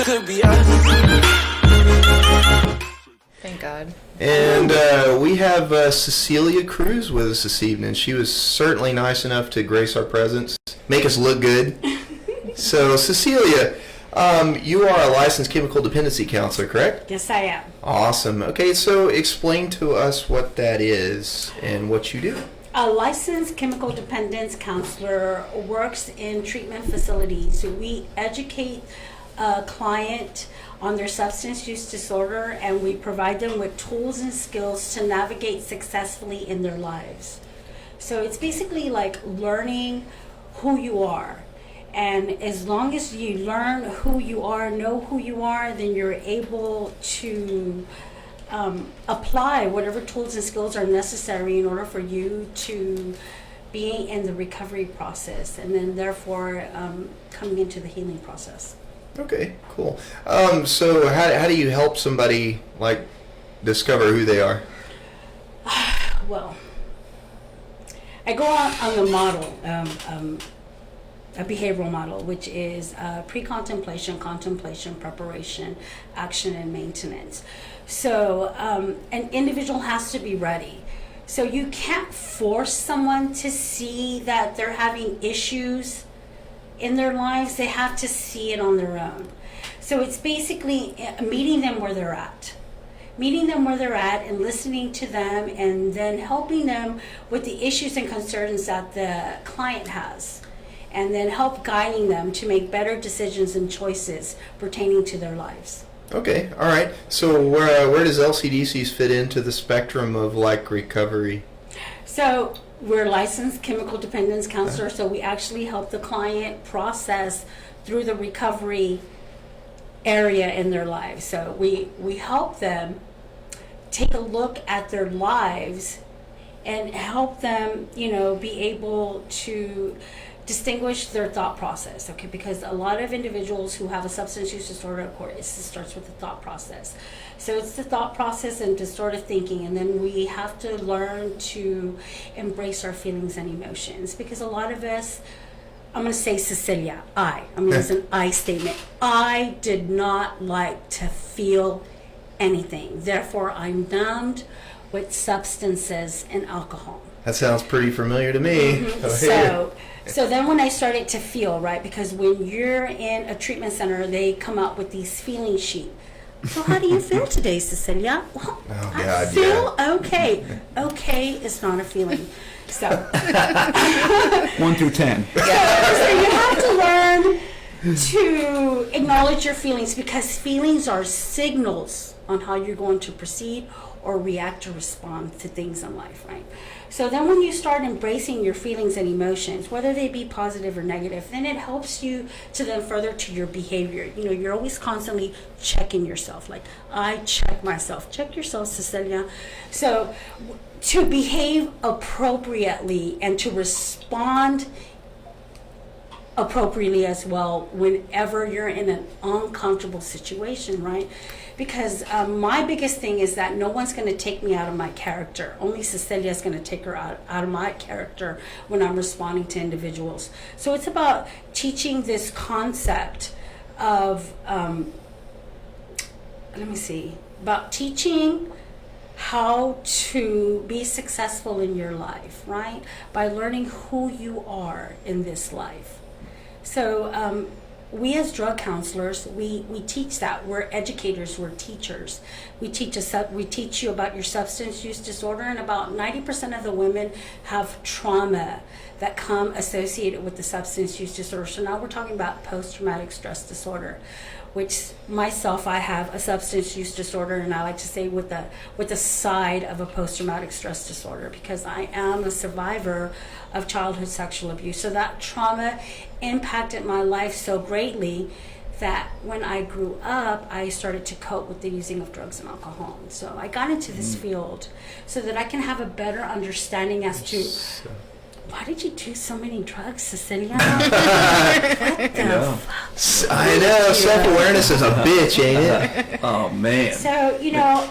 could be us. Thank God. And we have Cecilia Cruz with us this evening. She was certainly nice enough to grace our presence, make us look good. So, Cecilia, you are a licensed chemical dependency counselor, correct? Yes, I am. Awesome. Okay, so explain to us what that is and what you do. A licensed chemical dependence counselor works in treatment facilities. So we educate a client on their substance use disorder, and we provide them with tools and skills to navigate successfully in their lives. So it's basically like learning who you are. And as long as you learn who you are, know who you are, then you're able to apply whatever tools and skills are necessary in order for you to be in the recovery process, and then therefore coming into the healing process. Okay, cool. So how do you help somebody, like, discover who they are? Well, I go on the model, a behavioral model, which is pre-contemplation, contemplation, preparation, action, and maintenance. So an individual has to be ready. So you can't force someone to see that they're having issues in their lives. They have to see it on their own. So it's basically meeting them where they're at. Meeting them where they're at and listening to them, and then helping them with the issues and concerns that the client has, and then help guiding them to make better decisions and choices pertaining to their lives. Okay, all right. So where does LCDCs fit into the spectrum of, like, recovery? So we're licensed chemical dependence counselors, so we actually help the client process through the recovery area in their lives. So we help them take a look at their lives and help them, be able to distinguish their thought process, okay? Because a lot of individuals who have a substance use disorder, of course, it starts with the thought process. So it's the thought process and distorted thinking, and then we have to learn to embrace our feelings and emotions. Because a lot of us, I'm going to say Cecilia, it's an I statement. I did not like to feel anything. Therefore, I'm numbed with substances and alcohol. That sounds pretty familiar to me. Mm-hmm. So then when I started to feel, right, because when you're in a treatment center, they come up with these feeling sheets. So how do you feel today, Cecilia? Well, I feel okay. Okay is not a feeling. So 1 through 10. So you have to learn to acknowledge your feelings, because feelings are signals on how you're going to proceed or react or respond to things in life, right? So then when you start embracing your feelings and emotions, whether they be positive or negative, then it helps you to then further to your behavior. You're always constantly checking yourself. Like, I check myself. Check yourself, Cecilia. So to behave appropriately and to respond appropriately as well whenever you're in an uncomfortable situation, right? Because my biggest thing is that no one's going to take me out of my character. Only Cecilia is going to take her out of my character when I'm responding to individuals. So it's about teaching this concept of, about teaching how to be successful in your life, right? By learning who you are in this life. So we as drug counselors, we teach that. We're educators, we're teachers. We teach you about your substance use disorder, and about 90% of the women have trauma that come associated with the substance use disorder. So now we're talking about post-traumatic stress disorder, which myself, I have a substance use disorder, and I like to say with the side of a post-traumatic stress disorder, because I am a survivor of childhood sexual abuse. So that trauma impacted my life so greatly that when I grew up, I started to cope with the using of drugs and alcohol. So I got into this field so that I can have a better understanding as to why did you do so many drugs, Cecilia? What the fuck? I know, self-awareness is a bitch, ain't it? Oh, man. So,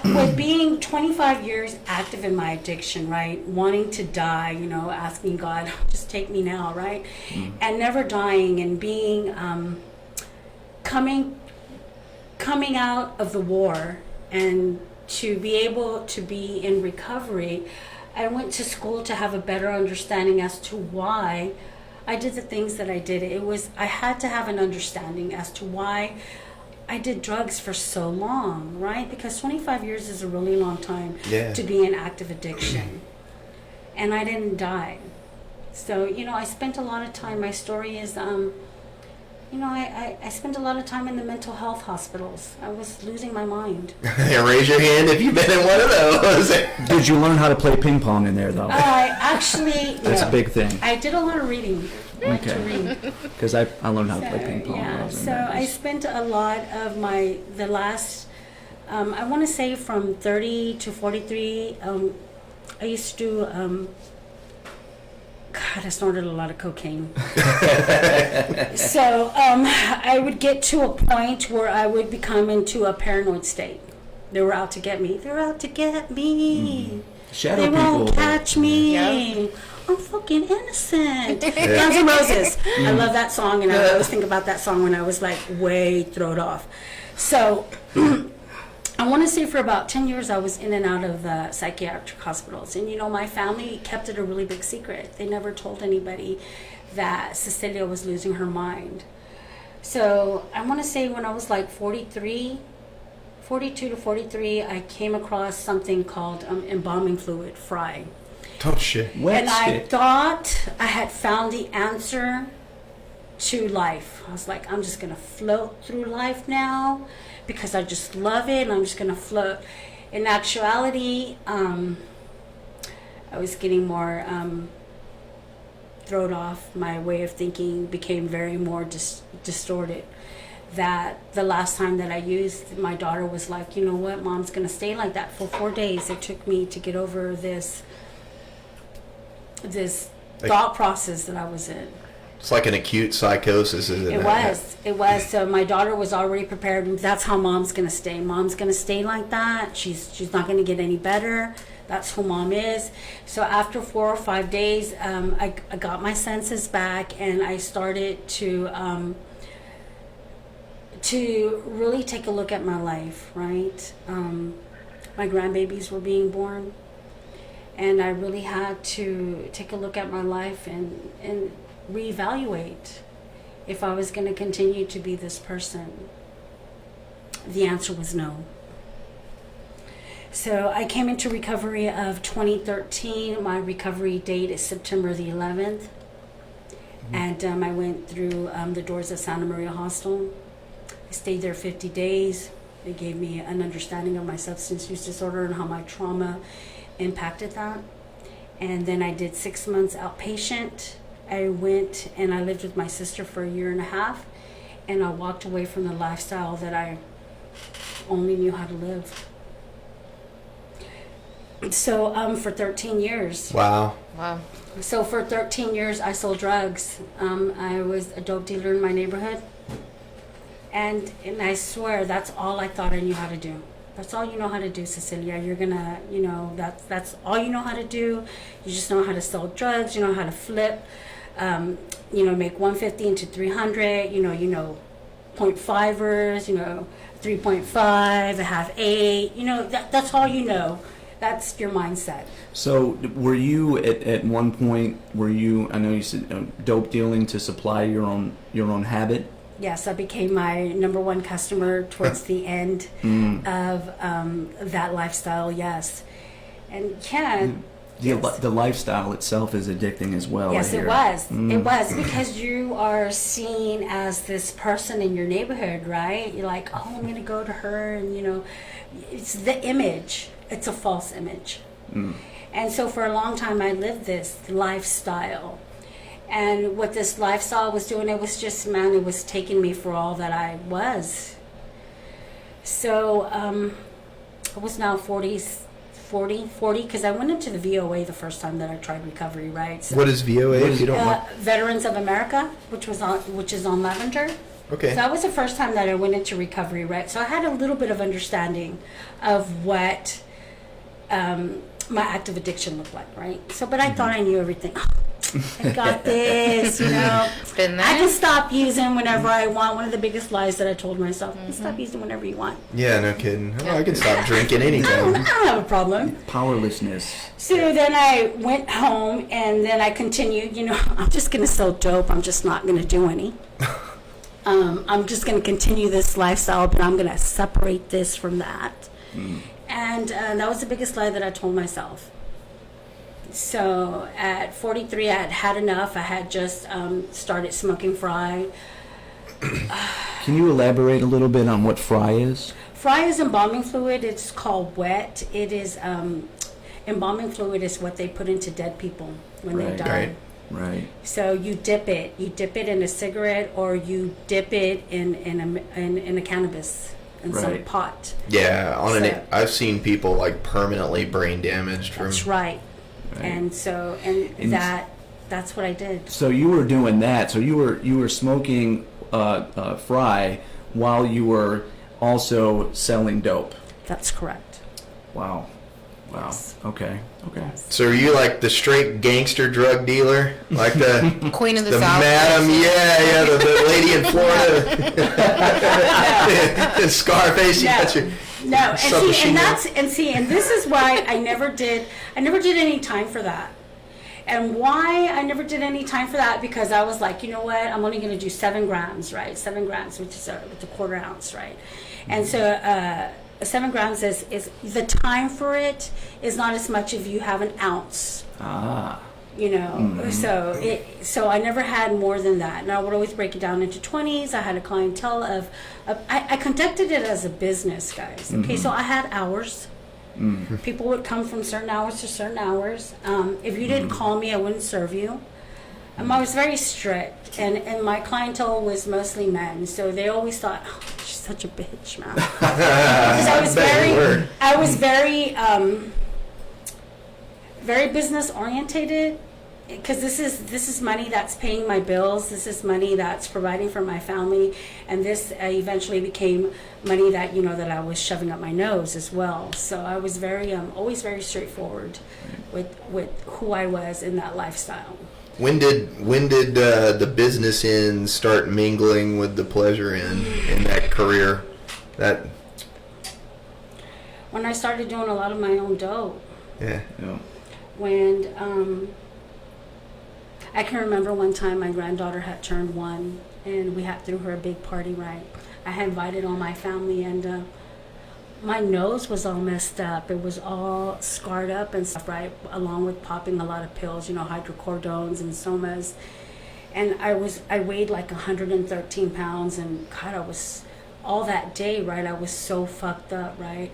with being 25 years active in my addiction, right, wanting to die, asking God, just take me now, right, and never dying, and being, coming coming out of the war and to be able to be in recovery, I went to school to have a better understanding as to why I did the things that I did. I had to have an understanding as to why I did drugs for so long, right? Because 25 years is a really long time to be in active addiction. And I didn't die. So, I spent a lot of time, my story is, I spent a lot of time in the mental health hospitals. I was losing my mind. Raise your hand if you've been in one of those. Did you learn how to play ping pong in there, though? That's a big thing. I did a lot of reading. Okay. Because I learned how to play ping pong. Yeah, so I spent a lot of the last, I want to say from 30 to 43, I used to do, I snorted a lot of cocaine. So I would get to a point where I would become into a paranoid state. They were out to get me. They're out to get me. Shadow they people. Won't catch me. Yep. I'm fucking innocent. Guns N' Roses. I love that song, and I always think about that song when I was like way thrown off. So I want to say for about 10 years I was in and out of psychiatric hospitals. And, my family kept it a really big secret. They never told anybody that Cecilia was losing her mind. So I want to say when I was like 42 to 43, I came across something called embalming fluid, Fry. Oh, shit. I thought I had found the answer to life. I was like, I'm just going to float through life now because I just love it and I'm just going to float. In actuality, I was getting more thrown off. My way of thinking became very more distorted. That the last time that I used, my daughter was like, you know what, Mom's going to stay like that for 4 days. It took me to get over this thought process that I was in. It's like an acute psychosis, isn't it? It was. So my daughter was already prepared. That's how Mom's going to stay. Mom's going to stay like that. She's not going to get any better. That's who Mom is. So after 4 or 5 days, I got my senses back, and I started to really take a look at my life, right? My grandbabies were being born. And I really had to take a look at my life and reevaluate if I was going to continue to be this person. The answer was no. So I came into recovery of 2013. My recovery date is September the 11th. And I went through the doors of Santa Maria Hostel. I stayed there 50 days. They gave me an understanding of my substance use disorder and how my trauma impacted that. And then I did 6 months outpatient. I went and I lived with my sister for a year and a half, and I walked away from the lifestyle that I only knew how to live. So for 13 years. Wow. So for 13 years I sold drugs. I was a dope dealer in my neighborhood, and I swear that's all I thought I knew how to do. That's all you know how to do, Cecilia. You're gonna, that's all you know how to do. You just know how to sell drugs. You know how to flip. Make 150 into 300. You know, 0.5ers. 3.5, a half 8. That's all you know. That's your mindset. So, were you at one point? I know you said dope dealing to supply your own habit. Yes, I became my number one customer towards the end of that lifestyle, yes. And the lifestyle itself is addicting as well. Yes, it was. It was, because you are seen as this person in your neighborhood, right? You're like, oh, I'm going to go to her, and, it's the image. It's a false image. And so for a long time, I lived this lifestyle. And what this lifestyle was doing, it was just, it was taking me for all that I was. So I was now 40, because I went into the VOA the first time that I tried recovery, right? So, what is VOA, if you don't know? Veterans of America, which is on Lavender. Okay. So that was the first time that I went into recovery, right? So I had a little bit of understanding of what my active addiction looked like, right? So, but I thought I knew everything. I got this, you know. Been there. I can stop using whenever I want. One of the biggest lies that I told myself, I can stop using whenever you want. Yeah, no kidding. Oh, I can stop drinking I anytime. don't have a problem. Powerlessness. So then I went home, and then I continued, you know, I'm just going to sell dope. I'm just not going to do any. I'm just going to continue this lifestyle, but I'm going to separate this from that. And that was the biggest lie that I told myself. So at 43, I had had enough. I had just started smoking fry. Can you elaborate a little bit on what fry is? Fry is embalming fluid. It's called wet. It is embalming fluid is what they put into dead people when they Right. die. Right. So you dip it. You dip it in a cigarette, or you dip it in a cannabis in some Right. pot. Yeah, So- I've seen people like permanently brain damaged from. That's right. Right. And so that's what I did. So you were doing that. So you were smoking fry while you were also selling dope. That's correct. Wow. Yes. Okay. So are you like the straight gangster drug dealer, like the Queen of the the South. madam? Yeah, the lady in Florida, and Scarface. You got your No, and submachine and this is why I never did any time for that. And why I never did any time for that, because I was like, you know what, I'm only going to do 7 grams, right? 7 grams, which is with a quarter ounce, right? And so 7 grams is the time for it is not as much if you have an ounce. Ah. You know, so I never had more than that, and I would always break it down into 20s. I had a clientele of I conducted it as a business, guys. Okay, so I had hours. People would come from certain hours to certain hours. If you didn't call me, I wouldn't serve you. I was very strict, and my clientele was mostly men, so they always thought, oh, she's such a bitch, man. Because I was very business orientated, because this is money that's paying my bills. This is money that's providing for my family, and this eventually became money that that I was shoving up my nose as well. So I was very always very straightforward with who I was in that lifestyle. When did the business end start mingling with the pleasure end in that career? That When I started doing a lot of my own dope. yeah. When I can remember one time my granddaughter had turned 1, and we had threw her a big party, right? I had invited all my family, and my nose was all messed up. It was all scarred up and stuff, right? Along with popping a lot of pills, hydrocordones and somas. And I weighed like 113 pounds, and God, I was all that day, right? I was so fucked up, right?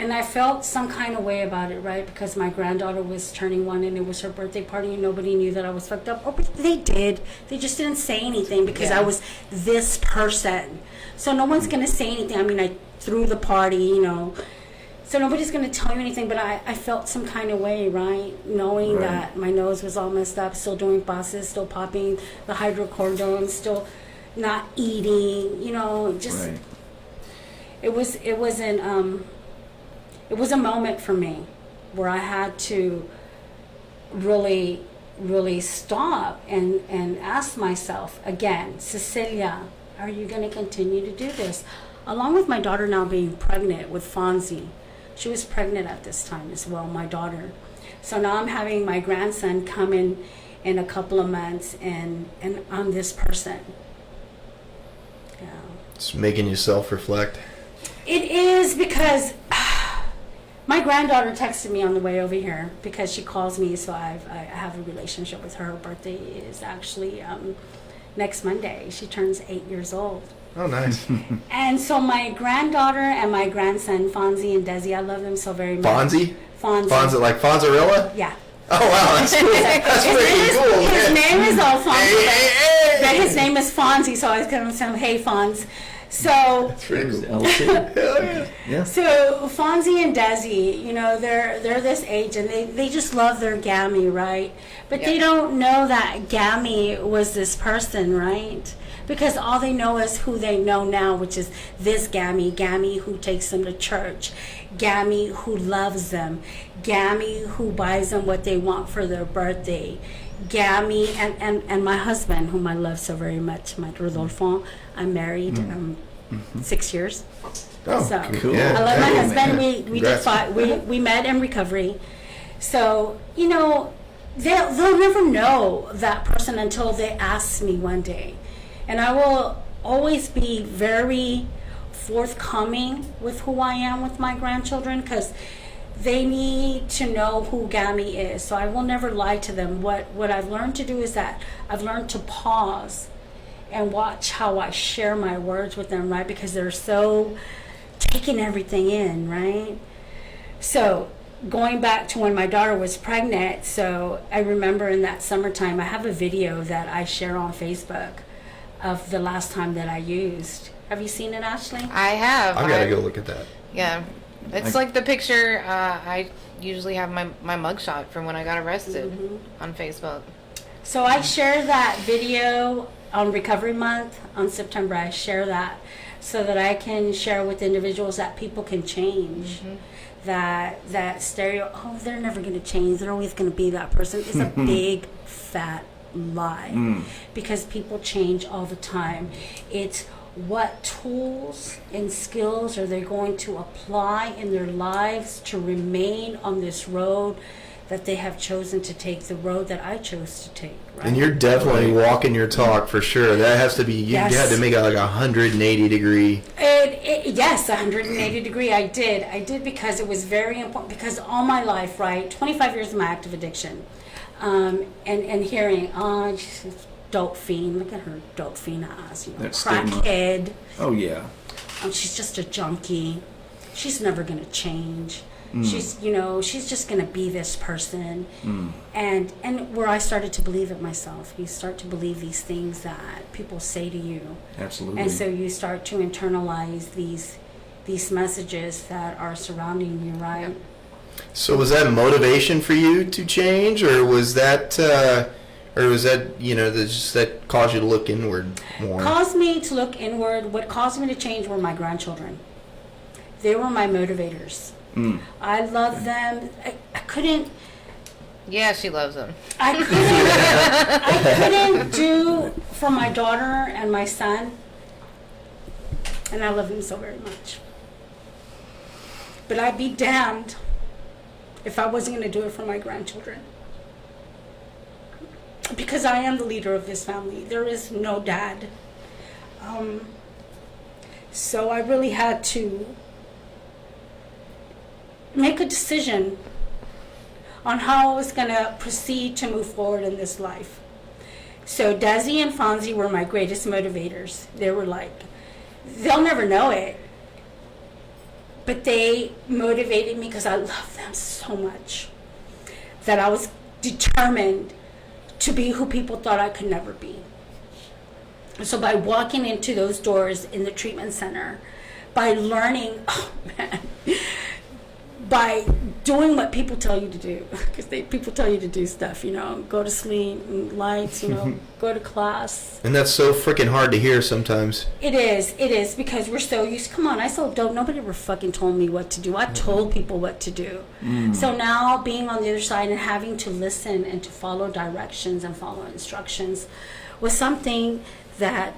And I felt some kind of way about it, right? Because my granddaughter was turning 1, and it was her birthday party, and nobody knew that I was fucked up. Or they did. They just didn't say anything because I was this person. So no one's going to say anything. I mean, I threw the party, So nobody's going to tell you anything, but I felt some kind of way, right? Knowing that my nose was all messed up, still doing bosses, still popping the hydrocodone, still not eating, just... Right. It was a moment for me where I had to really, really stop and ask myself again, Cecilia, are you going to continue to do this? Along with my daughter now being pregnant with Fonzie. She was pregnant at this time as well, my daughter. So now I'm having my grandson come in a couple of months, and I'm this person. Yeah. It's making you self-reflect. It is, because my granddaughter texted me on the way over here, because she calls me, so I have a relationship with her. Her birthday is actually next Monday. She turns 8 years old. Oh, nice. And so my granddaughter and my grandson, Fonzie and Desi, I love them so very much. Fonzie? Fonzie. Like Fonzarella? Yeah. Oh, wow, that's cool. That's pretty cool. His man. name is Alfonso, Hey. but his name is Fonzie, so I was going to say, hey, Fonz. So That's pretty cool. Ellusive. Hell yeah. Yeah. So Fonzie and Desi, you know, they're this age and they just love their Gammy, right? But they don't know that Gammy was this person, right? Because all they know is who they know now, which is this Gammy who takes them to church, Gammy who loves them, Gammy who buys them what they want for their birthday, Gammy and my husband, whom I love so very much, my Rodolfo. I'm married 6 years. Oh, So cool. Yeah. I love my Cool, husband. man. We did fight. We met in recovery. So you know, they'll never know that person until they ask me one day, and I will always be very forthcoming with who I am with my grandchildren because they need to know who Gammy is. So I will never lie to them. What I've learned to do is that I've learned to pause and watch how I share my words with them, right? Because they're so taking everything in, right? So going back to when my daughter was pregnant, so I remember in that summertime, I have a video that I share on Facebook of the last time that I used. Have you seen it, Ashley? I have. I gotta go look at that. Yeah. It's like the picture, I usually have my mugshot from when I got arrested on Facebook. So I share that video on Recovery Month on September. I share that so that I can share with individuals that people can change. That stereo, oh, they're never going to change. They're always going to be that person. It's a big, fat lie. Because people change all the time. It's what tools and skills are they going to apply in their lives to remain on this road that they have chosen to take, the road that I chose to take. Right? And you're definitely walking your talk for sure. That has to be, you had to make it like 180 degree. Yes, 180 degree. I did because it was very important. Because all my life, right, 25 years of my active addiction, and hearing, oh, she's dope fiend. Look at her dope fiend ass. You know, crackhead. Oh yeah. Oh, she's just a junkie. She's never gonna change. She's, you know, she's just gonna be this person. And where I started to believe it myself. You start to believe these things that people say to you. Absolutely. And so you start to internalize these messages that are surrounding you, right? So was that motivation for you to change, or was that, you know, that caused you to look inward more? Caused me to look inward. What caused me to change were my grandchildren. They were my motivators. I love them. I couldn't. Yeah, she loves them. I couldn't do for my daughter and my son, and I love them so very much. But I'd be damned if I wasn't going to do it for my grandchildren. Because I am the leader of this family. There is no dad. So I really had to make a decision on how I was going to proceed to move forward in this life. So Desi and Fonzie were my greatest motivators. They were like, they'll never know it, but they motivated me because I love them so much that I was determined to be who people thought I could never be. So by walking into those doors in the treatment center, by learning, oh man, by doing what people tell you to do, because people tell you to do stuff, you know, go to sleep, lights, you know, go to class. And that's so freaking hard to hear sometimes. It is, because we're so used, come on, I so dope, nobody ever fucking told me what to do. I told people what to do. So now being on the other side and having to listen and to follow directions and follow instructions was something that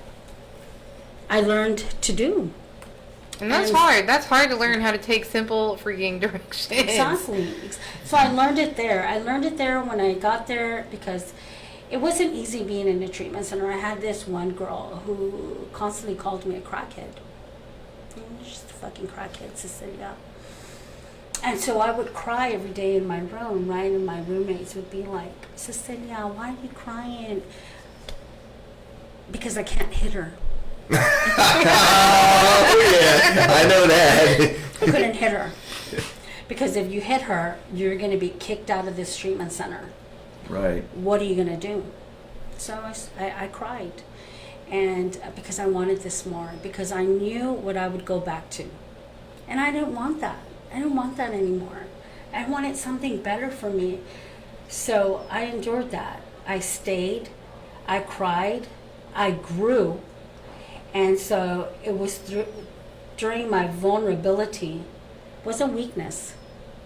I learned to do. And that's hard. That's hard to learn how to take simple freaking directions. Exactly. So I learned it there. I learned it there when I got there because it wasn't easy being in a treatment center. I had this one girl who constantly called me a crackhead. You're just a fucking crackhead, Cecilia. And so I would cry every day in my room, right? And my roommates would be like, Cecilia, why are you crying? Because I can't hit her. Oh, yeah. I know that. I couldn't hit her. Because if you hit her, you're going to be kicked out of this treatment center. Right. What are you going to do? So I cried. and because I wanted this more, because I knew what I would go back to. And I didn't want that. I didn't want that anymore. I wanted something better for me. So I endured that. I stayed, I cried, I grew. And so it was during my vulnerability, it wasn't weakness.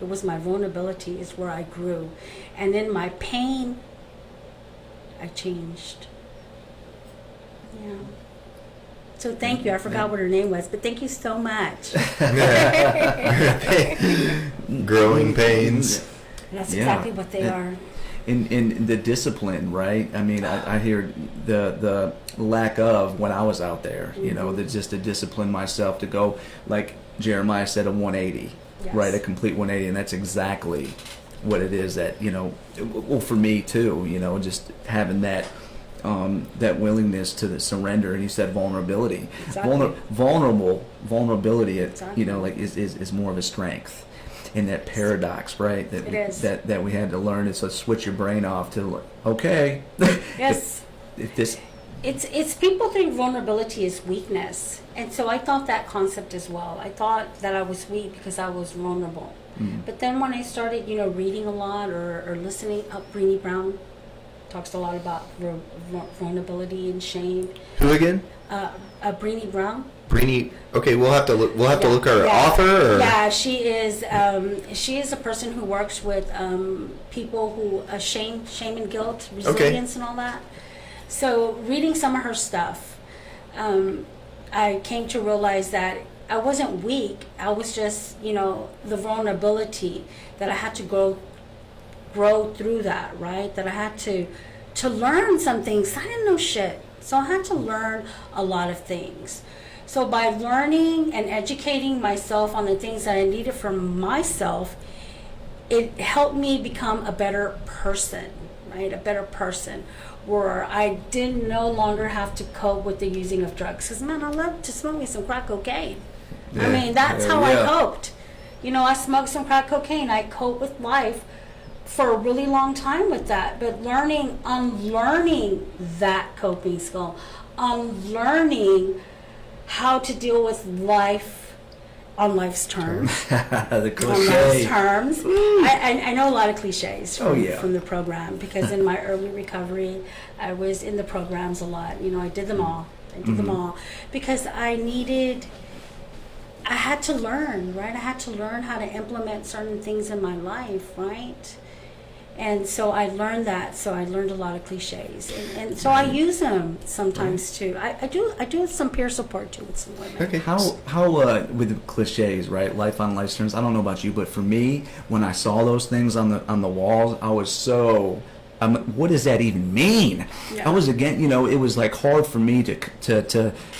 It was my vulnerability is where I grew. And in my pain, I changed. Yeah. So thank you. I forgot what her name was, but thank you so much. Growing pains. That's exactly what they are. In the discipline, right? I mean, I hear the lack of when I was out there, you know, that just to discipline myself to go, like Jeremiah said, a 180, Yes. right? A complete 180, and that's exactly what it is that, you know, well, for me too, you know, just having that that willingness to the surrender, and you said vulnerability. Exactly. Vulnerability, Exactly. you know, like is more of a strength. In that paradox, right? That It is. that we had to learn is to switch your brain off to okay. Yes. if this It's people think vulnerability is weakness. And so I thought that concept as well. I thought that I was weak because I was vulnerable. But then when I started, you know, reading a lot or listening up, Brené Brown talks a lot about vulnerability and shame. Who again? Brené Brown. Brené. Okay, we'll have to look. We'll have to look her Yeah. author. Or? Yeah, she is a person who works with people who shame and guilt, resilience, and all that. So reading some of her stuff, I came to realize that I wasn't weak. I was just, you know, the vulnerability that I had to grow through that, right? That I had to learn some things. I didn't know shit, so I had to learn a lot of things. So by learning and educating myself on the things that I needed from myself, it helped me become a better person, right? A better person, where I didn't no longer have to cope with the using of drugs. Because, man, I love to smoke me some crack cocaine. I mean, that's how I coped. You know, I smoked some crack cocaine. I coped with life for a really long time with that. But unlearning that coping skill, unlearning how to deal with life on life's terms. the cliche. On life's terms. I know a lot of cliches from the program, because in my early recovery, I was in the programs a lot. You know, I did them all. Them all because I had to learn, right? I had to learn how to implement certain things in my life, right? And so I learned that. So I learned a lot of cliches, and so I use them sometimes too. I do some peer support too with some women. Okay. How with the cliches, right? Life on life's terms. I don't know about you, but for me, when I saw those things on the walls, I was so. What does that even mean? Yeah. I was again, you know, it was like hard for me to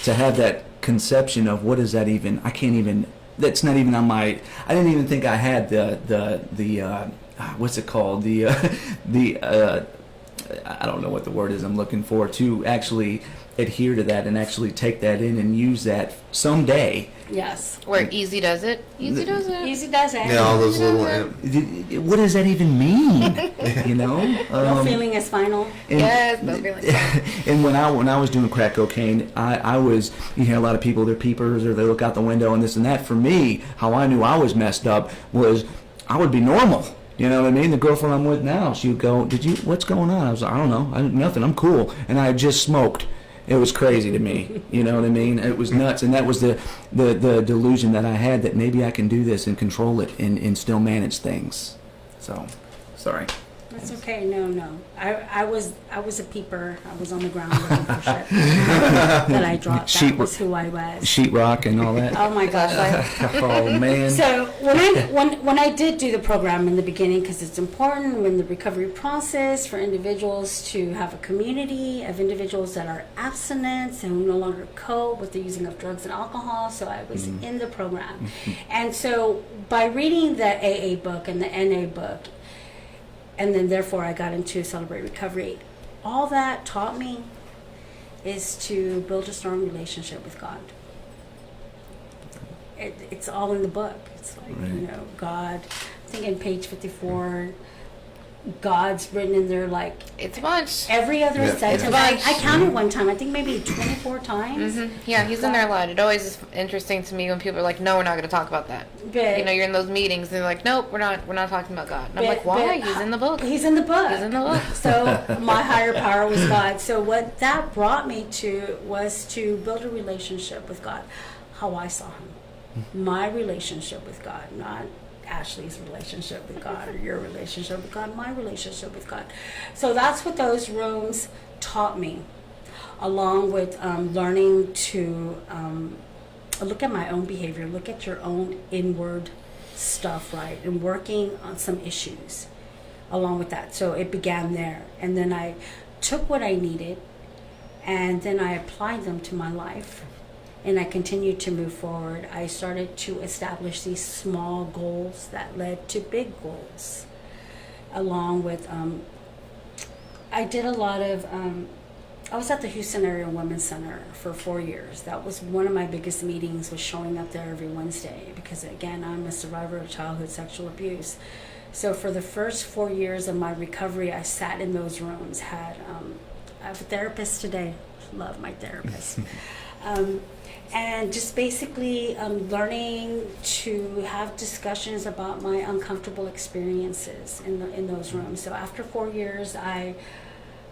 have that conception of what does that even. I can't even. That's not even on my. I didn't even think I had the what's it called? I don't know what the word is I'm looking for, to actually adhere to that and actually take that in and use that someday. Yes. Where easy does it. Easy does it. Easy does it. Yeah, all those little. What does that even mean? You know? No feeling is final. Yes, no feeling. And when I was doing crack cocaine, I was, you hear a lot of people, they're peepers or they look out the window and this and that. For me, how I knew I was messed up was I would be normal. You know what I mean? The girlfriend I'm with now, she would go, what's going on? I was like, I don't know. Nothing. I'm cool. And I had just smoked. It was crazy to me. You know what I mean? It was nuts. And that was the delusion that I had, that maybe I can do this and control it and still manage things. So, sorry. That's okay. No. I was a peeper. I was on the ground looking for shit that I dropped. That was who I was. Sheetrock and all that. Oh my gosh! Oh man. So when I did do the program in the beginning, because it's important in the recovery process for individuals to have a community of individuals that are abstinent and who no longer cope with the using of drugs and alcohol. So I was in the program, and so by reading the AA book and the NA book. And then, therefore, I got into Celebrate Recovery. All that taught me is to build a strong relationship with God. It's all in the book. It's like, right. you know, God. I think in page 54, God's written in there like It's a bunch. every other Yeah. sentence. It's a bunch. I counted one time, I think maybe 24 times. Yeah, he's in there a lot. It always is interesting to me when people are like, "No, we're not going to talk about that." But, You know, you're in those meetings and they're like, "Nope, we're not talking about God." And I'm like, but- "Why? but He's in the book. He's in the book. He's in the book." So my higher power was God. So what that brought me to was to build a relationship with God, how I saw him. My relationship with God, not Ashley's relationship with God or your relationship with God, my relationship with God. So that's what those rooms taught me, along with learning to look at my own behavior, look at your own inward stuff, right, and working on some issues along with that. So it began there, and then I took what I needed and then I applied them to my life, and I continued to move forward. I started to establish these small goals that led to big goals, along with I did a lot of I was at the Houston Area Women's Center for 4 years. That was one of my biggest meetings, was showing up there every Wednesday, because again, I'm a survivor of childhood sexual abuse. So for the first 4 years of my recovery, I sat in those rooms, I have a therapist today, love my therapist. And just basically learning to have discussions about my uncomfortable experiences in those rooms. So after 4 years, I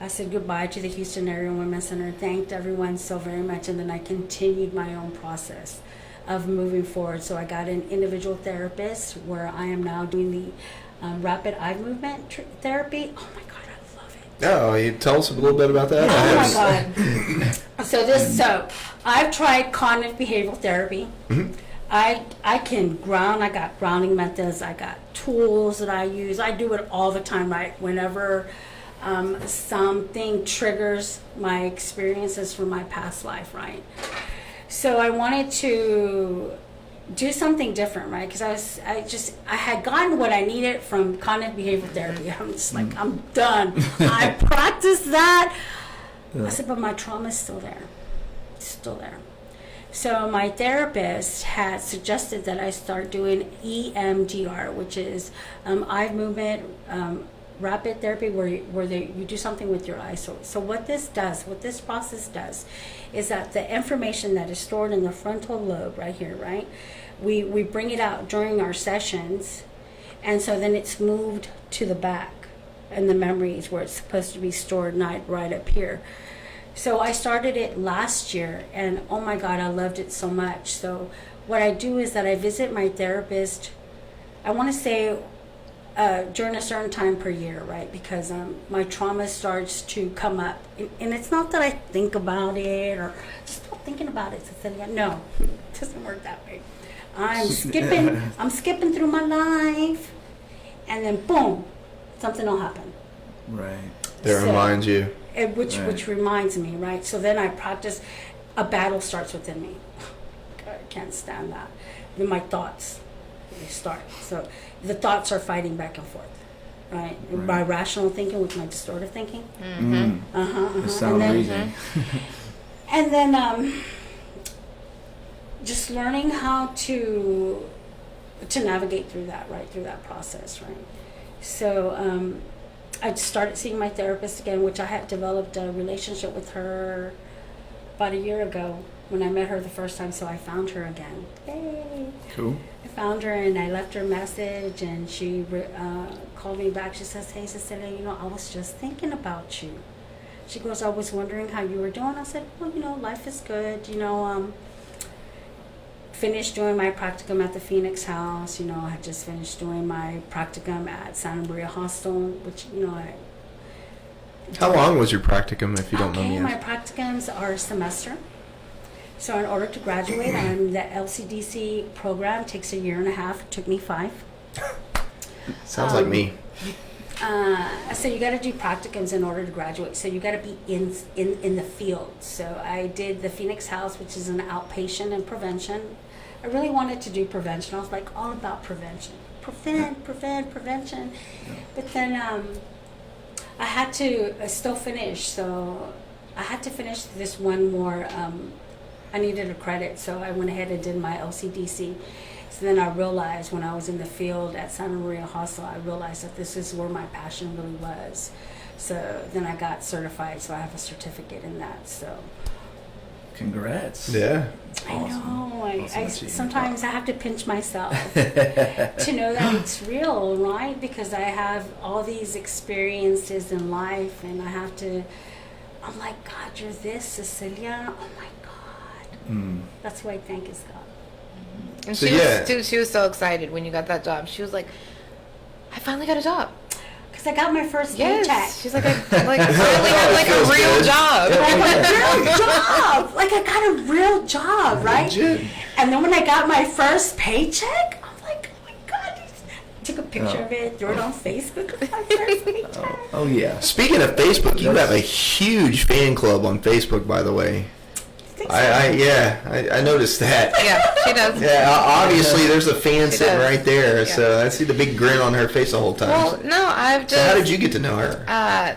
said goodbye to the Houston Area Women's Center, thanked everyone so very much, and then I continued my own process of moving forward. So I got an individual therapist where I am now doing the rapid eye movement therapy. Oh my God, I love it. Oh, you tell us a little bit about that. Oh my God. So I've tried cognitive behavioral therapy. I can ground. I got grounding methods. I got tools that I use. I do it all the time, right? Whenever something triggers my experiences from my past life, right? So I wanted to do something different, right? Because I had gotten what I needed from cognitive behavioral therapy. I'm just like, I'm done. I practiced that. I said, but my trauma is still there. It's still there. So my therapist had suggested that I start doing EMDR, which is eye movement rapid therapy, where you do something with your eyes. So what this process does, is that the information that is stored in the frontal lobe right here, right, we bring it out during our sessions, and so then it's moved to the back and the memories where it's supposed to be stored, right up here. So I started it last year, and oh my God, I loved it so much. So what I do is that I visit my therapist, I want to say during a certain time per year, right? Because my trauma starts to come up. And it's not that I think about it or just stop thinking about it, Cecilia. No, it doesn't work that way. I'm skipping through my life, and then boom, something will happen. Right. That reminds you. Which reminds me, right? So then I practice, a battle starts within me. I can't stand that. Then my thoughts, they start. So the thoughts are fighting back and forth, right? My rational thinking with my distorted thinking. That sounds easy. And then just learning how to navigate through that, right? Through that process, right? So I started seeing my therapist again, which I had developed a relationship with her about a year ago when I met her the first time, so I found her again. Yay! Cool. I found her and I left her a message, and she called me back. She says, "Hey, Cecilia, I was just thinking about you." She goes, "I was wondering how you were doing." I said, "Well, life is good. Finished doing my practicum at the Phoenix House. I had just finished doing my practicum at Santa Maria Hostel, which, How long was your practicum, if you don't mind me my asking? practicums are a semester. So in order to graduate, the LCDC program takes a year and a half. It took me 5. Sounds like me. So you got to do practicums in order to graduate. So you got to be in the field. So I did the Phoenix House, which is an outpatient and prevention. I really wanted to do prevention. I was like all about prevention. Prevention. But then I had to still finish. So I had to finish this one more. I needed a credit, so I went ahead and did my LCDC. So then I realized when I was in the field at Santa Maria Hospital, I realized that this is where my passion really was. So then I got certified, so I have a certificate in that. So Congrats. Yeah. I know. I Awesome. sometimes I have to pinch myself to know that it's real, right? Because I have all these experiences in life, and I have to. I'm like, God, you're this, Cecilia. Oh my God. That's who I thank is God. And So, she was so excited when you got that job. She was like, I finally got a job. Because I got my first Yes. paycheck. She's like, I finally had like a real good. job. Real job. Like I got a real job, right? Legit. And then when I got my first paycheck, I'm like, oh my God. Took a picture of it, threw it on Facebook. It was my first paycheck. Oh yeah. Speaking of Facebook, you have a huge fan club on Facebook, by the way. I noticed that. Yeah, she does. Yeah, obviously there's a fan She sitting does. right there, Yeah. so I see the big grin on her face the whole time. Well, no, I've So how did just you get to know her?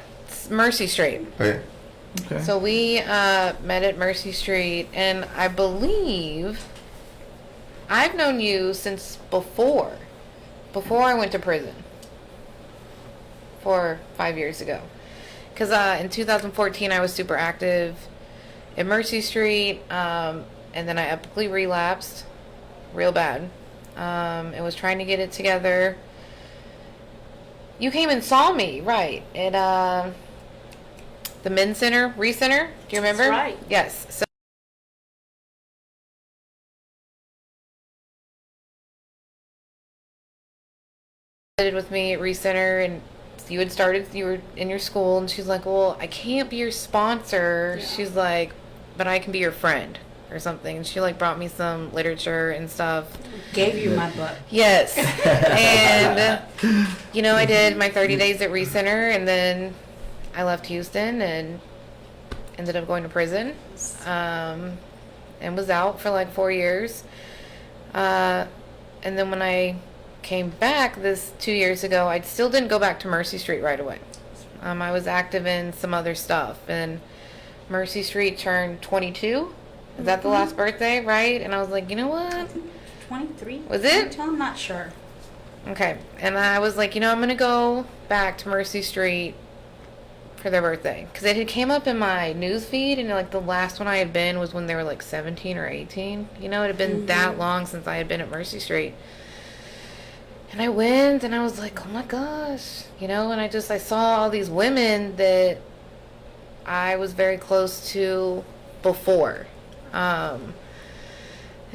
Mercy Street. Okay. Okay. So we met at Mercy Street, and I believe I've known you since before I went to prison 5 years ago. Because in 2014 I was super active at Mercy Street, and then I epically relapsed real bad. And was trying to get it together. You came and saw me, right, at the Men's Center, Recenter. Do you remember? That's right. Yes. So with me at Recenter, and you were in your school, and she's like, well, I can't be your sponsor. Yeah. She's like, but I can be your friend or something. And she like brought me some literature and stuff. Gave you my book. Yes. And I did my 30 days at Recenter, and then I left Houston and ended up going to prison, and was out for like 4 years. And then when I came back 2 years ago, I still didn't go back to Mercy Street right away. I was active in some other stuff, and Mercy Street turned 22. Is that the last birthday, right? And I was like, you know what? 23? Was it? I'm not sure. Okay. And I was like, I'm going to go back to Mercy Street for their birthday. Because it had came up in my news feed, and like the last one I had been was when they were like 17 or 18. It had been that long since I had been at Mercy Street. And I went, and I was like, oh my gosh. And I saw all these women that I was very close to before. And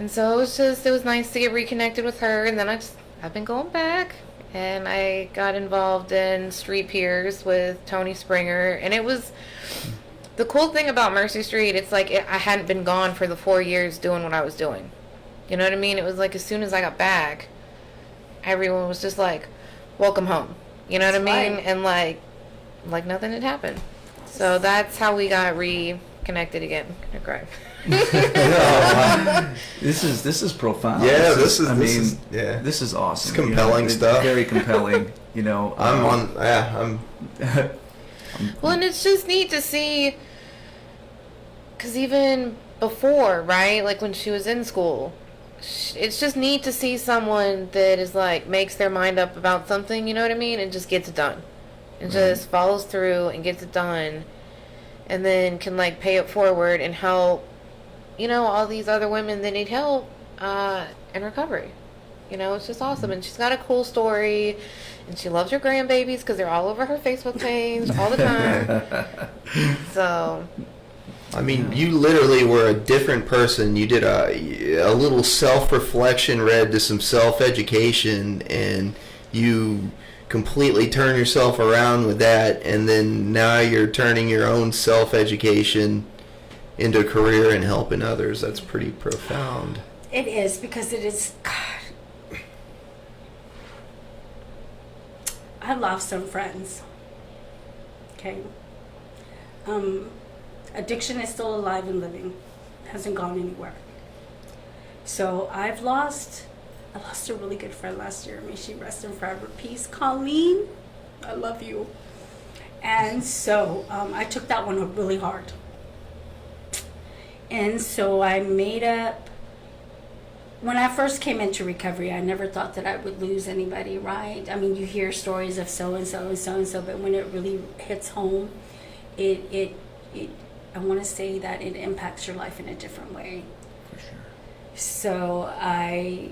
so it was nice to get reconnected with her. And then I've been going back, and I got involved in Street Peers with Tony Springer. And it was the cool thing about Mercy Street. It's like I hadn't been gone for the 4 years doing what I was doing. You know what I mean? It was like as soon as I got back, everyone was just like, welcome home. You know what I mean? Right. And like nothing had happened. So that's how we got reconnected again. I'm gonna cry. This is profound. Yeah, this is this is awesome. It's compelling stuff. Very compelling. I'm Well, and it's just neat to see, because even before, right, like when she was in school, it's just neat to see someone that is like, makes their mind up about something, you know what I mean, and just gets it done. And just follows through and gets it done, and then can like pay it forward and help, all these other women that need help in recovery. It's just awesome. And she's got a cool story, and she loves her grandbabies because they're all over her Facebook page all the time. So, you literally were a different person. You did a little self-reflection, read to some self-education, and you completely turn yourself around with that, and then now you're turning your own self-education into a career and helping others. That's pretty profound. It is, because it is, God. I lost some friends. Okay. Addiction is still alive and living. Hasn't gone anywhere. So I lost a really good friend last year. May she rest in forever peace. Colleen, I love you. And so I took that one really hard. And so I made up when I first came into recovery, I never thought that I would lose anybody, right? I mean, you hear stories of so-and-so and so-and-so, but when it really hits home, it I want to say that it impacts your life in a different way. For sure. So I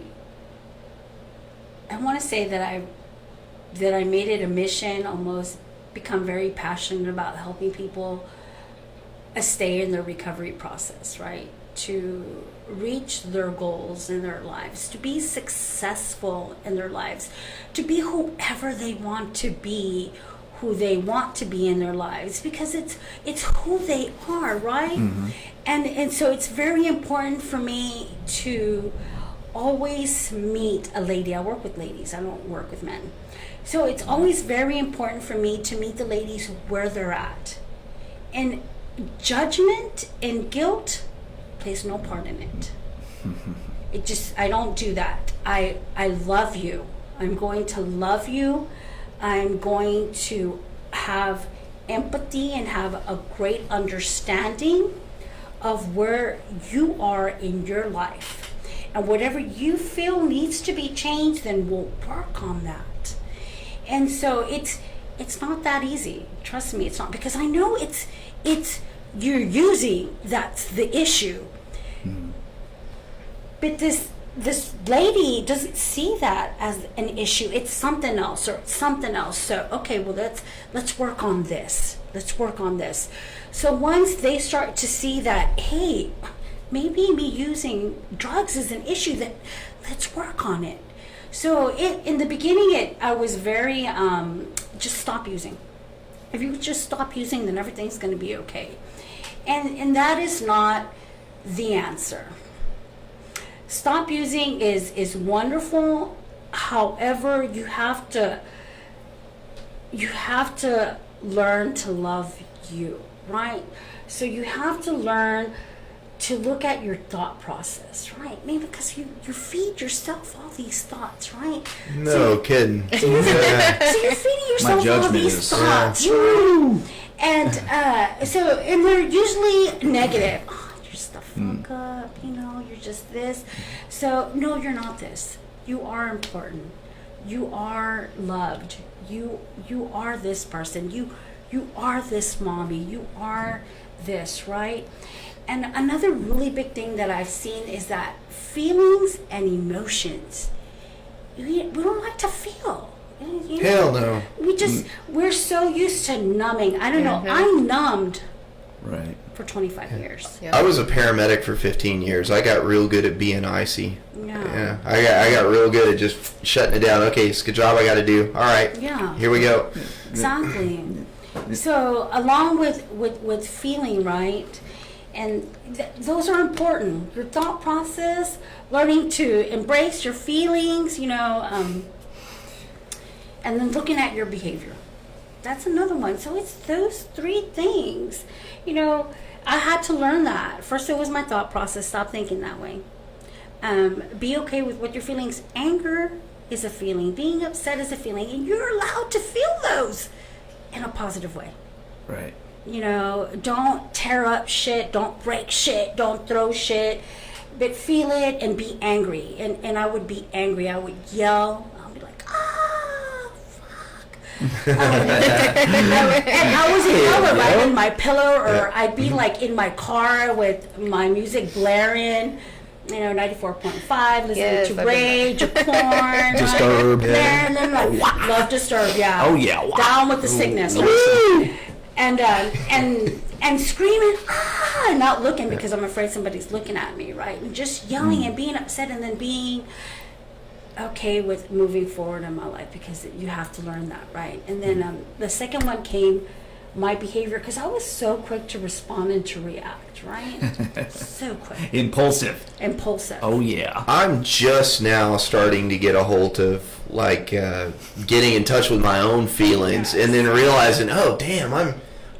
want to say that I made it a mission, almost become very passionate about helping people stay in their recovery process, right? To reach their goals in their lives, to be successful in their lives, to be whoever they want to be, who they want to be in their lives, because it's who they are, right? Mm-hmm. And so it's very important for me to always meet a lady. I work with ladies, I don't work with men. So it's always very important for me to meet the ladies where they're at. And judgment and guilt plays no part in it. I don't do that. I love you. I'm going to love you. I'm going to have empathy and have a great understanding of where you are in your life. And whatever you feel needs to be changed, then we'll work on that. And so it's not that easy. Trust me, it's not, because I know it's you're using, that's the issue. But this lady doesn't see that as an issue. It's something else, or it's something else. So okay, well let's work on this. Let's work on this. So once they start to see that, hey, maybe me using drugs is an issue, that let's work on it. So in the beginning, I was very just stop using. If you just stop using, then everything's going to be okay. And that is not the answer. Stop using is wonderful. However, you have to learn to love you, right? So you have to learn to look at your thought process, right? Maybe because you feed yourself all these thoughts, right? No kidding. So you're feeding yourself all these thoughts, right? And and they're usually negative. Oh, you're just a fuck up, you're just this. So no, you're not this. You are important. You are loved. You are this person. You are this mommy. You are this, right? And another really big thing that I've seen is that feelings and emotions, we don't like to feel. Hell no. We're so used to numbing. I don't know. I numbed right for 25 years. Yep. I was a paramedic for 15 years. I got real good at being icy. Yeah. I got real good at just shutting it down. Okay, it's a good job I got to do. All right. Yeah. Here we go. Exactly. So along with feeling, right? And those are important. Your thought process, learning to embrace your feelings, and then looking at your behavior. That's another one. So it's those three things. I had to learn that. First, it was my thought process. Stop thinking that way. Be okay with what your feelings. Anger is a feeling. Being upset is a feeling. And you're allowed to feel those in a positive way. Right. Don't tear up shit, don't break shit, don't throw shit, but feel it and be angry. And I would be angry. I would yell. I would be like, fuck. And I was yelling right in my pillow, or I'd be like in my car with my music blaring. 94.5, listening to Rage, or porn. Disturbed. And then love Disturbed, yeah. Oh, yeah. Wow. Down with the sickness. Right? And screaming, and not looking because I'm afraid somebody's looking at me, right? And just yelling and being upset, and then being okay with moving forward in my life, because you have to learn that, right? And then the second one came my behavior, because I was so quick to respond and to react, right? So quick. Impulsive. Oh, yeah. I'm just now starting to get a hold of getting in touch with my own feelings, and then realizing, oh damn,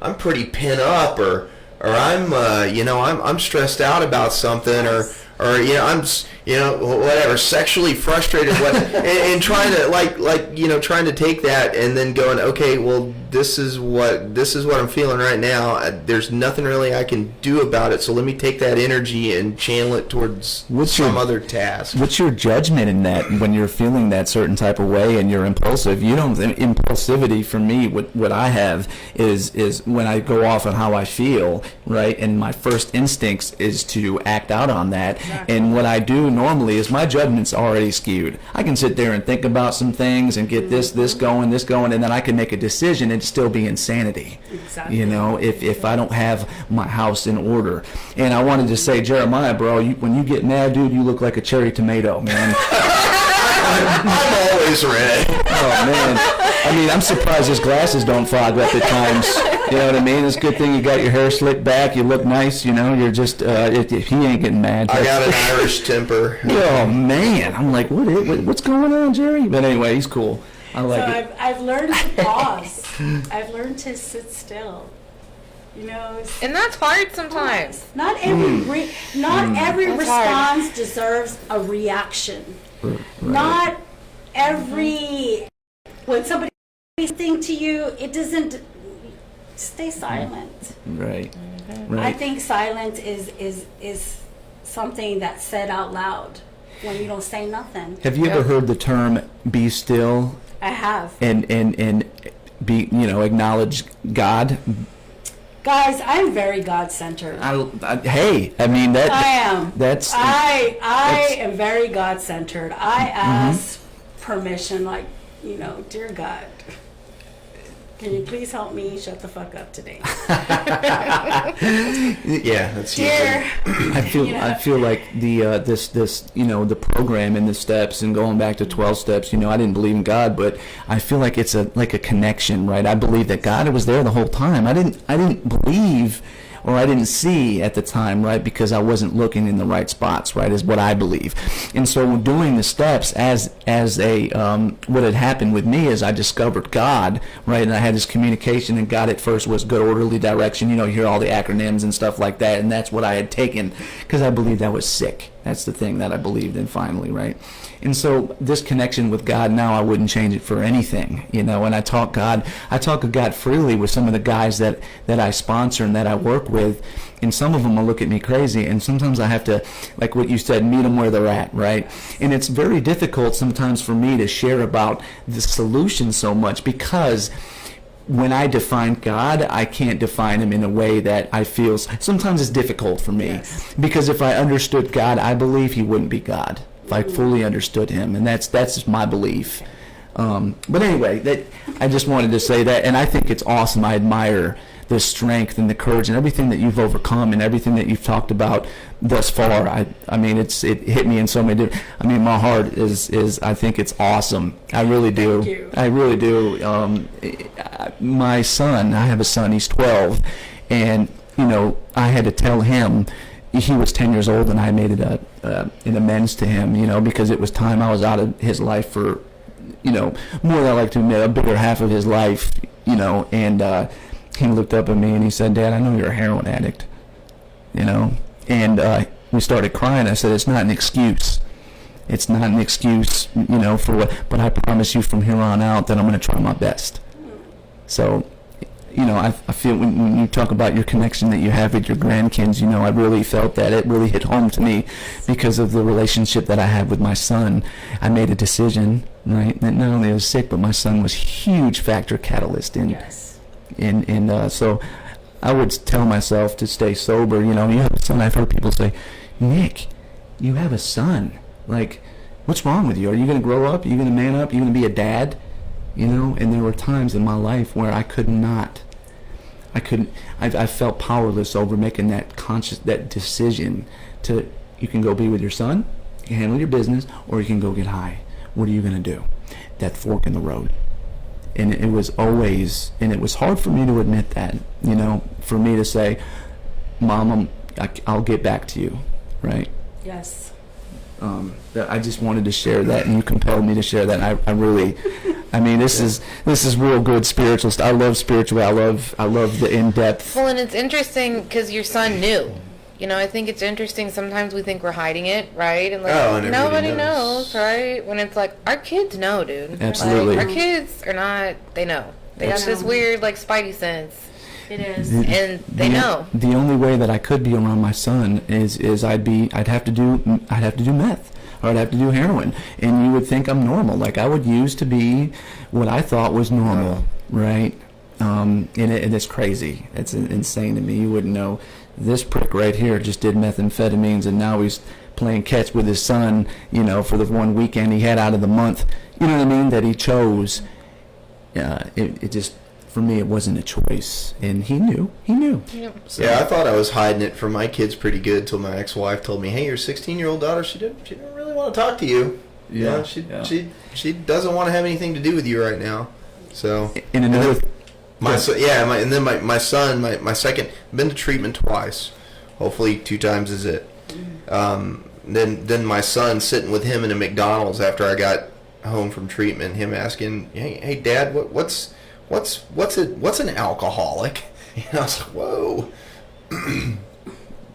I'm pretty pent up, or I'm stressed out about something, or I'm whatever, sexually frustrated, and trying to trying to take that and then going, okay, well, this is what I'm feeling right now. There's nothing really I can do about it. So let me take that energy and channel it towards some other task. What's your judgment in that when you're feeling that certain type of way and you're impulsive? You don't. Impulsivity for me, what I have is when I go off on how I feel, right? And my first instincts is to act out on that. Exactly. And what I do normally is my judgment's already skewed. I can sit there and think about some things and get this going, and then I can make a decision and still be insanity. Exactly. You know, if I don't have my house in order. And I wanted to say, Jeremiah, bro, when you get mad, dude, you look like a cherry tomato, man. I'm always red. Oh, man. I mean, I'm surprised his glasses don't fog up at times. You know what I mean? It's a good thing you got your hair slicked back. You look nice. You know, you're just, if he ain't getting mad. I got an Irish temper. Oh, man. I'm like, what's going on, Jerry? But anyway, he's cool. I like it. I've learned to pause. I've learned to sit still. You know, and that's hard sometimes. Not every response deserves a reaction. Right. Not every when somebody says something to you, it doesn't. Stay silent. Right. I think silence is something that's said out loud when you don't say nothing. Have you ever heard the term "be still"? I have. And be, acknowledge God. Guys, I'm very God-centered. Hey, I mean that. I am. I am very God-centered. I ask permission, like, dear God, can you please help me shut the fuck up today? Yeah, that's dear. I feel like the program and the steps and going back to 12 steps. I didn't believe in God, but I feel like it's like a connection, right? I believe that God was there the whole time. I didn't believe, or I didn't see at the time, right? Because I wasn't looking in the right spots, right? Is what I believe. And so doing the steps as what had happened with me is I discovered God, right? And I had this communication, and God at first was good orderly direction. You hear all the acronyms and stuff like that, and that's what I had taken because I believed I was sick. That's the thing that I believed in finally, right? And so this connection with God now, I wouldn't change it for anything, and I talk of God freely with some of the guys that I sponsor and that I work with, and some of them will look at me crazy, and sometimes I have to, like what you said, meet them where they're at, right? And it's very difficult sometimes for me to share about the solution so much because when I define God, I can't define him in a way that I feel. Sometimes it's difficult for me. Yes. Because if I understood God, I believe he wouldn't be God. If I fully understood him, and that's just my belief. But anyway, I just wanted to say that, and I think it's awesome. I admire the strength and the courage and everything that you've overcome and everything that you've talked about thus far. I mean, it hit me in so many different. I mean, my heart is. I think it's awesome. I really do. Thank you. I really do. My son, I have a son. He's 12, and I had to tell him. He was 10 years old, and I made it an amends to him, because it was time I was out of his life for, more than I like to admit, a bigger half of his life, and he looked up at me and he said, "Dad, I know you're a heroin addict," and we started crying. I said, "It's not an excuse. It's not an excuse, for what, but I promise you from here on out that I'm going to try my best." So, I feel when you talk about your connection that you have with your grandkids, I really felt that. It really hit home to me because of the relationship that I have with my son. I made a decision, right, that not only I was sick, but my son was a huge factor catalyst in. Yes. So I would tell myself to stay sober. You have a son. I've heard people say, "Nick, you have a son. Like, what's wrong with you? Are you going to grow up? Are you going to man up? Are you going to be a dad?" And there were times in my life where I couldn't. I felt powerless over making that decision to, you can go be with your son, you can handle your business, or you can go get high. What are you going to do? That fork in the road. And it was always, and it was hard for me to admit that, for me to say, "Mom, I'll get back to you," right? Yes. I just wanted to share that, and you compelled me to share that. I mean, this is real good spiritual stuff. I love spirituality. I love the in-depth. Well, and it's interesting because your son knew. I think it's interesting. Sometimes we think we're hiding it, right? And and nobody knows, right? When it's like, our kids know, dude. Absolutely. Our kids are not. They know. They got this weird, like, spidey sense. It is. And they know. The only way that I could be around my son is I'd have to do meth, or I'd have to do heroin, and you would think I'm normal. Like, I would use to be what I thought was normal, right? And it's crazy. It's insane to me. You wouldn't know. This prick right here just did methamphetamines, and now he's playing catch with his son, you know, for the one weekend he had out of the month. You know what I mean? That he chose. It just, for me, it wasn't a choice, and he knew. Yep. So. Yeah, I thought I was hiding it from my kids pretty good till my ex-wife told me, "Hey, your 16-year-old daughter, she didn't really want to talk to you. Yeah, she doesn't want to have anything to do with you right now." So, and another. My son, my son, my second, been to treatment twice. Hopefully 2 times is it. Then my son sitting with him in a McDonald's after I got home from treatment, him asking, "Hey Dad, what's an alcoholic?" You know, I was like, whoa.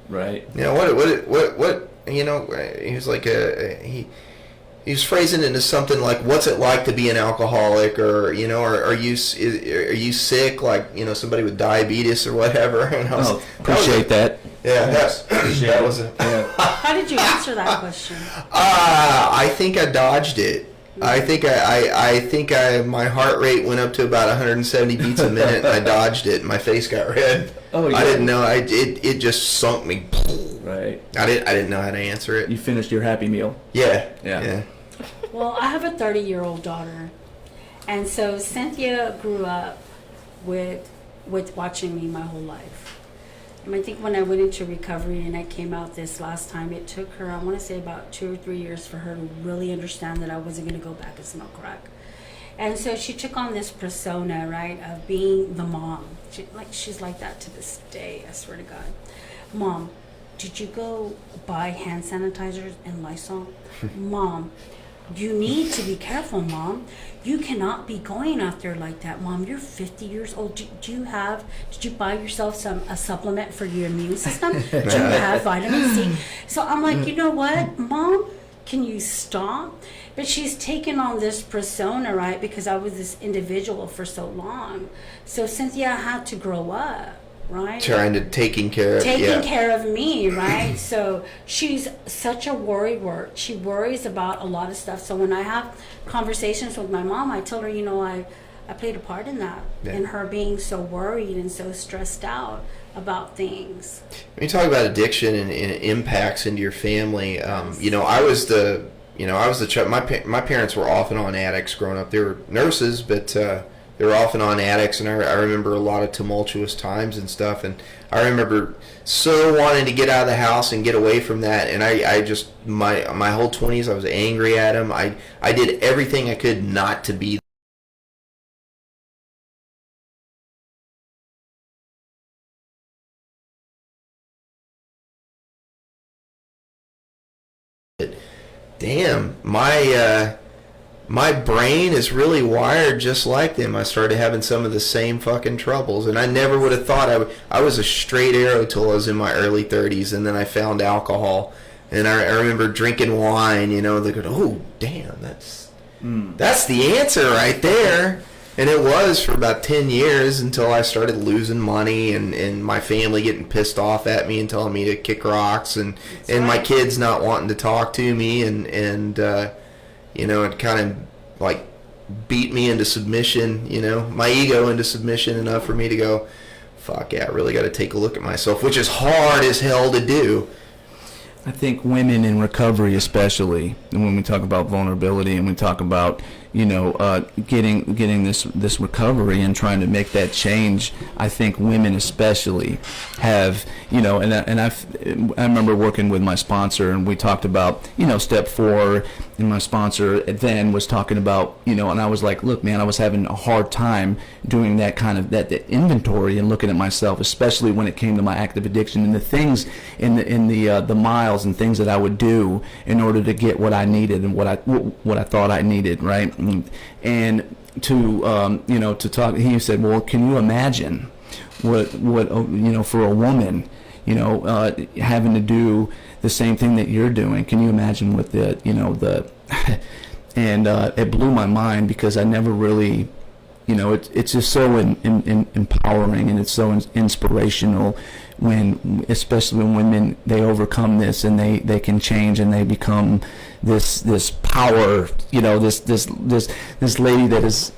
Right. You know, what you know, he was like he was phrasing it into something like, "What's it like to be an alcoholic?" Or, you know, are you sick, like, you know, somebody with diabetes or whatever. And I was, appreciate that. Yeah, that was it. Yeah. How did you answer that question? I think I dodged it. I think my heart rate went up to about 170 beats a minute, and I dodged it, and my face got red. Oh, yeah. I didn't know. It just sunk me. Right. I didn't know how to answer it. You finished your Happy Meal. Yeah. Well, I have a 30-year-old daughter, and so Cynthia grew up with watching me my whole life. And I think when I went into recovery and I came out this last time, it took her, I want to say, about 2 or 3 years for her to really understand that I wasn't going to go back and smoke crack. And so she took on this persona, right, of being the mom. She's like that to this day, I swear to God. Mom, did you go buy hand sanitizers and Lysol? Mom, you need to be careful, Mom. You cannot be going out there like that, Mom. You're 50 years old. Did you buy yourself a supplement for your immune system? Do you have vitamin C? So I'm like, you know what, Mom? Can you stop? But she's taken on this persona, right? Because I was this individual for so long. So Cynthia had to grow up. Right? Taking care of me, right? So she's such a worrywart. She worries about a lot of stuff. So when I have conversations with my mom, I tell her, you know, I played a part in that, in her being so worried and so stressed out about things. When you talk about addiction and impacts into your family, you know, I was the child. My parents were off and on addicts growing up. They were nurses, but they were off and on addicts, and I remember a lot of tumultuous times and stuff, and I remember so wanting to get out of the house and get away from that, and I just, my whole 20s, I was angry at them. I did everything I could not to be damn, my brain is really wired just like them. I started having some of the same fucking troubles, and I never would have thought I was a straight arrow till I was in my early 30s, and then I found alcohol, and I remember drinking wine. You know, they go, "Oh, damn, that's the answer right there." And it was for about 10 years until I started losing money and my family getting pissed off at me and telling me to kick rocks, and my kids not wanting to talk to me, and you know, it kind of like beat me into submission, you know, my ego into submission enough for me to go, fuck yeah, I really got to take a look at myself, which is hard as hell to do. I think women in recovery, especially, and when we talk about vulnerability and we talk about, you know, getting this recovery and trying to make that change, I think women especially have, you know, and I remember working with my sponsor, and we talked about, you know, step 4, and my sponsor then was talking about, you know, and I was like, look, man, I was having a hard time doing that kind of that inventory and looking at myself, especially when it came to my active addiction and the things in the miles and things that I would do in order to get what I needed and what I thought I needed, right? And to you know, to talk, he said, well, can you imagine what you know, for a woman, you know, having to do the same thing that you're doing? Can you imagine what the, you know, the and it blew my mind, because I never really it's just so empowering, and it's so inspirational especially when women, they overcome this and they can change and they become this power, this lady that is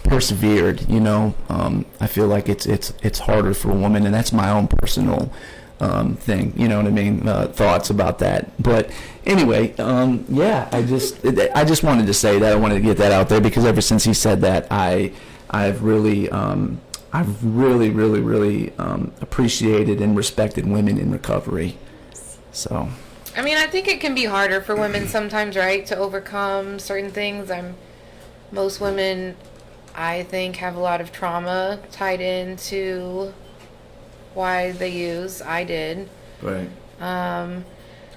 persevered. I feel like it's harder for a woman, and that's my own personal thing, you know what I mean, thoughts about that. But anyway, I just wanted to say that. I wanted to get that out there, because ever since he said that, I've really appreciated and respected women in recovery. So I mean, I think it can be harder for women sometimes, right, to overcome certain things. Most women, I think, have a lot of trauma tied into why they use. I did. Right.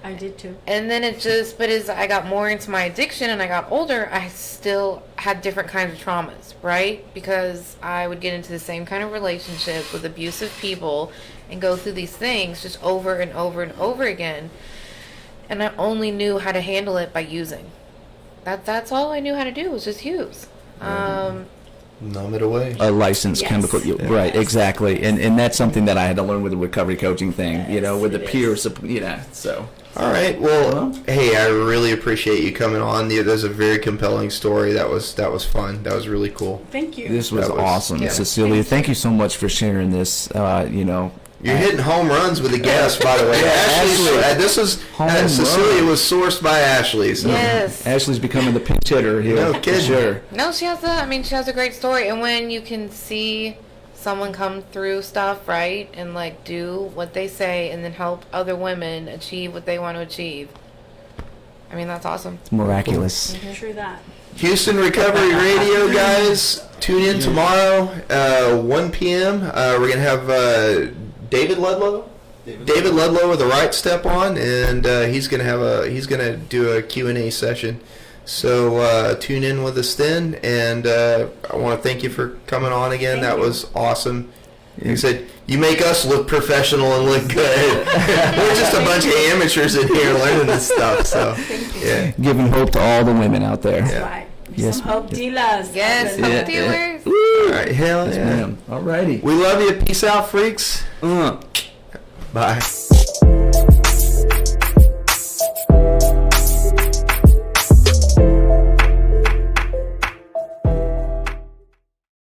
I did too. And then but as I got more into my addiction and I got older, I still had different kinds of traumas, right? Because I would get into the same kind of relationship with abusive people and go through these things just over and over and over again. And I only knew how to handle it by using. That's all I knew how to do, was just use. Numb it away. A licensed chemical, right? Yes. Exactly, and that's something that I had to learn with the recovery coaching thing. With the peer support. So. All right. Well, hey, I really appreciate you coming on. There's a very compelling story. That was fun. That was really cool. Thank you. This was awesome, Cecilia. Thank you so much for sharing this. You're hitting home runs with the guests, by the way. Ashley, this is Cecilia was sourced by Ashley. So. Yes. Ashley's becoming the pinch hitter here. No kidding. Sure. No, she has a great story. And when you can see someone come through stuff, right, and like do what they say and then help other women achieve what they want to achieve, I mean, that's awesome. It's miraculous. Mm-hmm. True that. Houston Recovery Radio, guys. Tune in tomorrow, 1 p.m. We're going to have David Ludlow with the Right Step on, and he's going to do a Q&A session. So tune in with us then, and I want to thank you for coming on again. That was awesome. You said you make us look professional and look good. We're just a bunch of amateurs in here learning this stuff. So yeah, giving hope to all the women out there. That's right. Yes. Some hope dealers. Yes, hope dealers. All right, hell Yes, yeah. ma'am. All righty. We love you. Peace out, freaks. Bye.